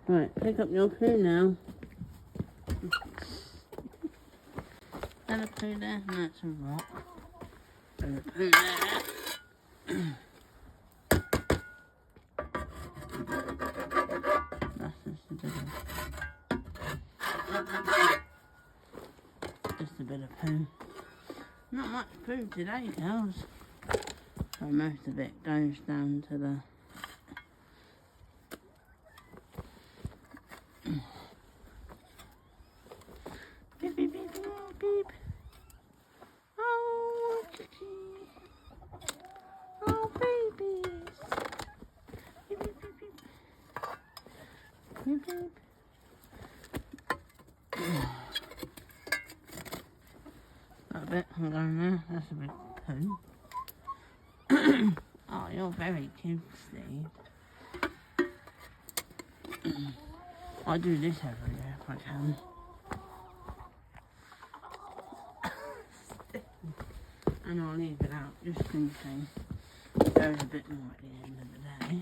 Right, pick up your poo now. Is that a poo there? No, it's a rock. There's a poo there. That's just a bit of poo. Not much poo today, girls. So most of it goes down to the beep, beep, beep, beep, beep. Oh, kitty. Oh, babies. Beep, beep, beep, beep. Beep, beep. That bit I'm going there, that's a big poo. Oh, you're very cute, Steve. I do this every day if I can. And I'll leave it out just in case there's a bit more at the end of the day.